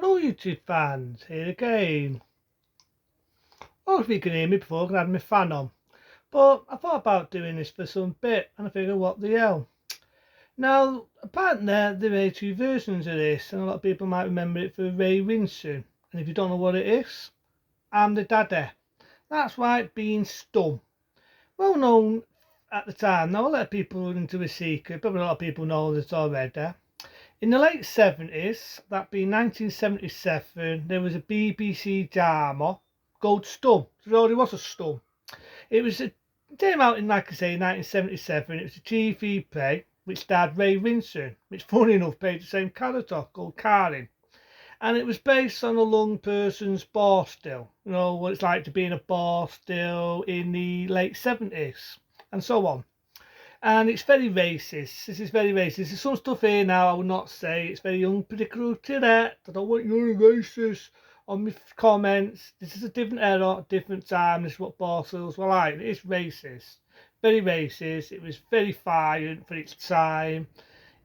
Hello YouTube fans, here again. Well, if you can hear me before, I can have my fan on. But I thought about doing this for some bit, and I figured, what the hell. Now, apparently they made two versions of this, and a lot of people might remember it for Ray Winstone. And if you don't know what it is, I'm the daddy. That's right, being Scum. Well known at the time. Now, I'll let people into a secret, probably a lot of people know this already. In the late 70s, that being 1977, there was a BBC drama called Scum. There already was a Scum. It came out in, like I say, 1977. It was a TV play which starred Ray Winstone, which funny enough played the same character called Karin. And it was based on a young person's bar still. You know, what it's like to be in a bar still in the late 70s and so on. And it's very racist. This is very racist. There's some stuff here now I would not say. It's very unpredictable to that. I don't want you racist on my comments. This is a different era, different time. This is what Barcelona were like. It is racist. Very racist. It was very violent for its time.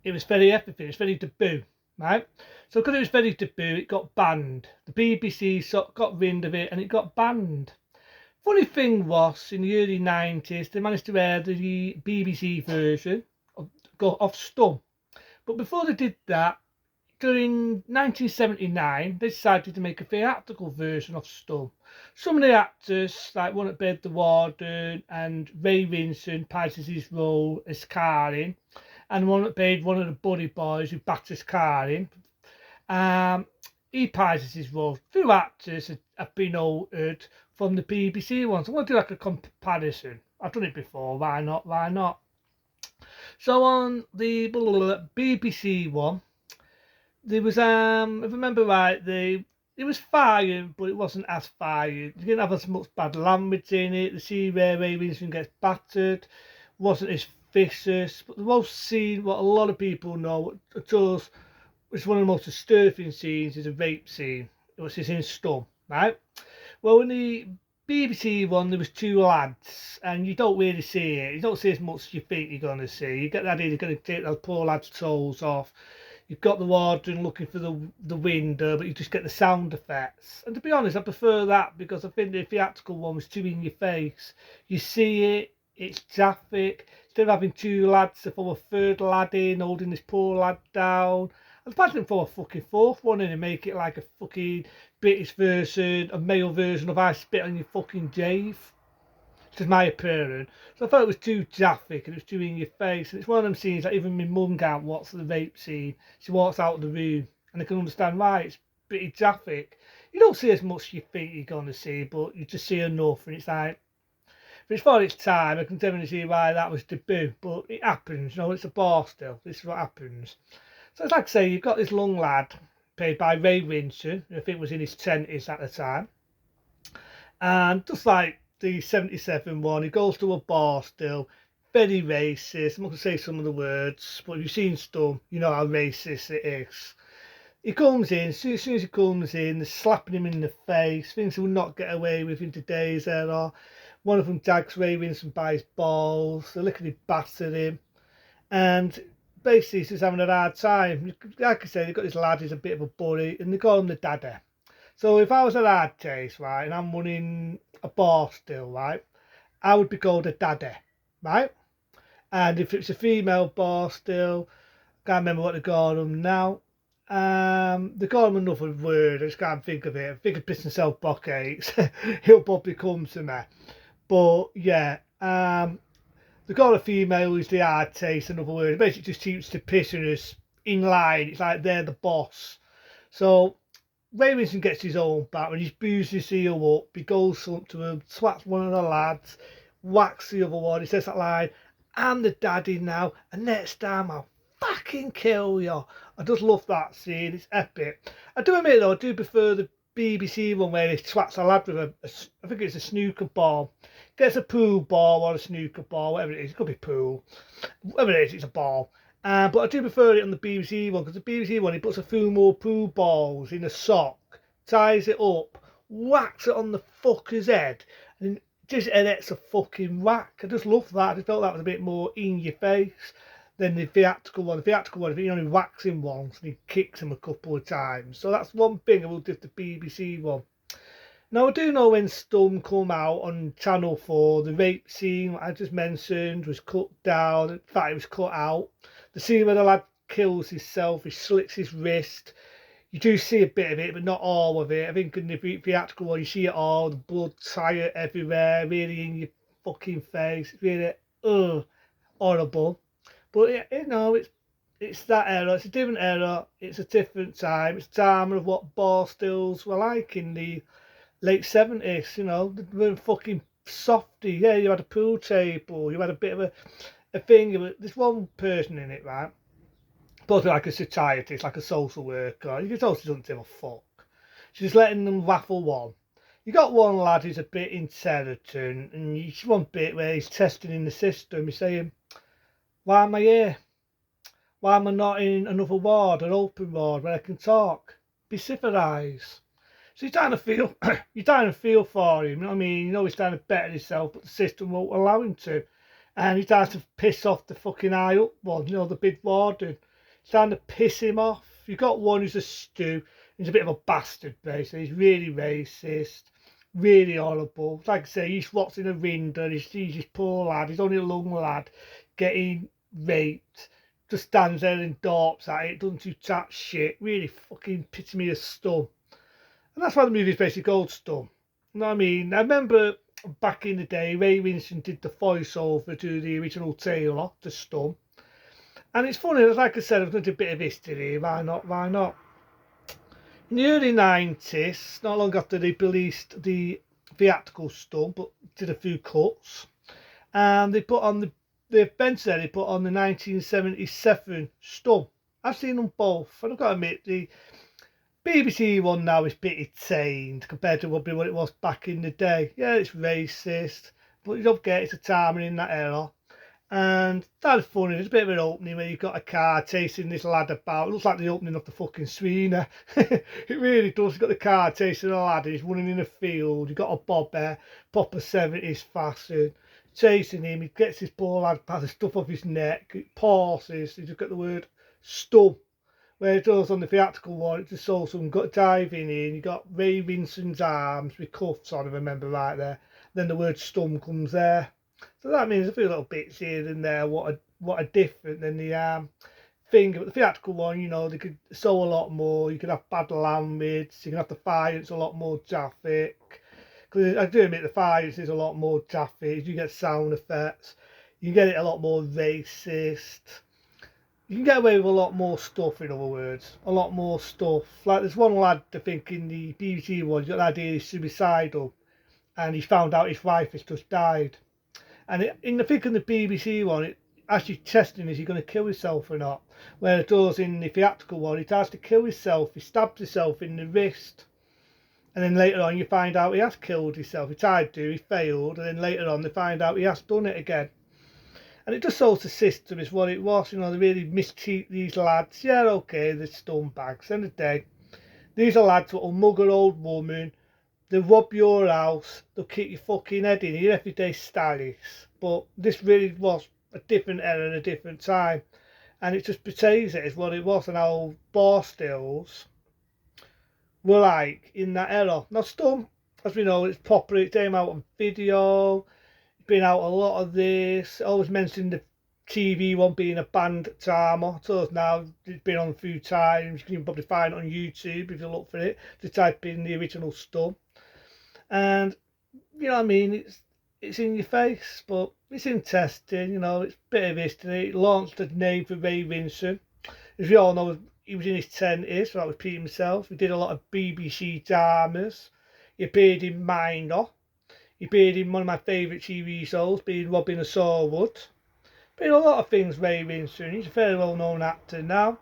It was very everything. It's very taboo, right? So because it was very taboo, it got banned. The BBC got rid of it and it got banned. Funny thing was, in the early 90s, they managed to air the BBC version of Scum. But before they did that, during 1979, they decided to make a theatrical version of Scum. Some of the actors, like one that played the warden and Ray Winstone, plays his role as Karin, and one that played one of the buddy boys who batters Karin. He plays his role. Two actors have been altered from the BBC ones. I want to do like a comparison. I've done it before. Why not? Why not? So on the BBC one, there was if I remember right, it was violent, but it wasn't as violent. You didn't have as much bad language in it. The scene where Ray Winstone gets battered wasn't as vicious. But the most scene, what a lot of people know, it's one of the most disturbing scenes, is a rape scene. It was in Scum, right? Well, in the BBC one, there was two lads, and you don't really see it. You don't see as much as you think you're going to see. You get the idea they're going to take those poor lads' toes off. You've got the warden looking for the window, but you just get the sound effects. And to be honest, I prefer that because I think the theatrical one was too in your face. You see it, it's graphic. Instead of having two lads, they throw a third lad in, holding this poor lad down. I'd imagine for a fucking fourth one and make it like a fucking British version, a male version of I Spit on Your Fucking Jave. Which is my opinion. So I thought it was too graphic and it was too in your face. And it's one of them scenes that even my mum can't watch the rape scene. She walks out of the room and I can understand why. It's pretty graphic. You don't see as much as you think you're going to see, but you just see enough. And it's like, if it's for its time, I can definitely see why that was taboo. But it happens, you know, it's a bar still. This is what happens. So it's like I say, you've got this young lad, played by Ray Winstone, who I think was in his 20s at the time. And just like the 77 one, he goes to a bar still, very racist. I'm not going to say some of the words, but if you've seen Scum, you know how racist it is. He comes in, as soon as he comes in, they're slapping him in the face, things he will not get away with in today's era. One of them drags Ray Winstone by his balls, they're literally battering him. And basically he's just having a hard time. Like I said, they've got this lad who's a bit of a bully, and they call him the daddy. So if I was a hard case, right, and I'm running a bar still, right, I would be called a daddy, right? And if it's a female bar still, I can't remember what they call them now. They call them another word, I just can't think of it. I think of piss and self buckets. It'll probably come to me. But yeah, they call a female who's the hard taste, another word. It basically just keeps the pissers in line. It's like they're the boss. So Ray Winstone gets his own back when he's boozed his heel up. He goes up to him, swats one of the lads, whacks the other one. He says that line, "I'm the daddy now, and next time I'll fucking kill you." I just love that scene. It's epic. I do admit though, I do prefer the BBC one where he swats a lad with I think it's a snooker ball. Gets a pool ball or a snooker ball, whatever it is. It could be pool. Whatever it is, it's a ball. But I do prefer it on the BBC one, because the BBC one, he puts a few more pool balls in a sock, ties it up, whacks it on the fucker's head, and just gets a fucking whack. I just love that. I just felt that was a bit more in your face. than the theatrical one. The theatrical one, he only whacks him once and he kicks him a couple of times. So that's one thing I will do with the BBC one. Now I do know when Scum come out on Channel 4, the rape scene I just mentioned was cut down. In fact, it was cut out. The scene where the lad kills himself, he slits his wrist. You do see a bit of it, but not all of it. I think in the theatrical one, you see it all. The blood riot everywhere, really in your fucking face. It's really horrible. But you know, it's that era. It's a different era. It's a different time. It's time of what bar stills were like in the late 70s. You know, they were fucking softy. Yeah, you had a pool table. You had a bit of a thing. There's one person in it, right? Both like a satiety, it's like a social worker. You can tell she doesn't give a fuck. She's letting them waffle one. You got one lad who's a bit intelligent, and you see one bit where he's testing in the system. He's saying, "Why am I here? Why am I not in another ward, an open ward where I can talk, be civilised?" So you're trying to feel, you're trying to feel for him. You know what I mean? You know he's trying to better himself, but the system won't allow him to. And he's trying to piss off the fucking high up one, you know, the big warden. Trying to piss him off. You've got one who's a stew. He's a bit of a bastard, basically. He's really racist, really horrible. Like I say, he's what's in a window. He sees this poor lad. He's only a young lad getting raped. Just stands there and dorps at it. Doesn't do chat shit. Really fucking epitome of Scum. And that's why the movie's basically called Scum. You know what I mean? I remember back in the day, Ray Winston did the voiceover to the original Taylor, to Scum. And it's funny, like I said, I've done a bit of history. Why not? Why not? In the early 90s, not long after they released the theatrical Scum, but did a few cuts, and they put on the eventually they put on the 1977 Scum. I've seen them both, and I've got to admit the BBC one now is pretty tame compared to what it was back in the day. Yeah, it's racist, but you don't get it's a time in that era. And that's funny. There's a bit of an opening where you've got a car chasing this lad about. It looks like the opening of the fucking Sweeney. It really does. You've got the car chasing a lad. He's running in a field. You've got a bobber, proper 70s fashion, chasing him. He gets his poor lad past the stuff off his neck. It pauses. You just got the word Scum. Where it does on the theatrical one, it just shows someone got diving in. You got Ray Winston's arms with cuffs on, I remember right there. Then the word Scum comes there. So that means a few little bits here and there what are different than the thing. But the theatrical one, you know, they could show a lot more. You could have bad language. You can have the violence a lot more graphic. Because I do admit the violence is a lot more graphic. You get sound effects. You get it a lot more racist. You can get away with a lot more stuff, in other words. A lot more stuff. Like there's one lad, I think, in the BBC one, he's got the idea he's suicidal. And he found out his wife has just died. And in the BBC one, it actually testing is he going to kill himself or not. Where it does in the theatrical one, he tries to kill himself. He stabs himself in the wrist. And then later on, you find out he has killed himself. He tried to, he failed. And then later on, they find out he has done it again. And it just shows the system is what it was. You know, they really mistreat these lads. Yeah, okay, they're scumbags. End of the day, these are lads that will mug an old woman. They'll rob your house. They'll kick your fucking head in. Your everyday stylists. But this really was a different era and a different time. And it just portrays it as what it was and how bar stills were like in that era. Now, Scum, as we know, it's proper. It came out on video. Been out a lot of this. Always mentioned the TV one being a banned drama. So now it's been on a few times. You can probably find it on YouTube if you look for it. Just type in the original Scum. And you know what I mean, it's in your face, but it's interesting, you know, it's a bit of history. It launched the name for Ray Winston. As we all know, he was in his 20s, so that was Pete himself. He did a lot of BBC dramas. He appeared in Minor. He appeared in one of my favourite TV shows, being Robin of Sawwood. Been a lot of things, Ray Winston. He's a very well known actor now.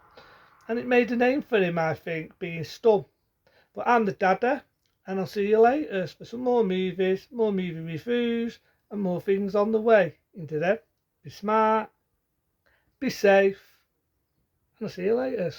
And it made a name for him, I think, being Scum. But I'm the Dada, and I'll see you later for some more movies, more movie reviews, and more things on the way. Until then, be smart, be safe, and I'll see you later.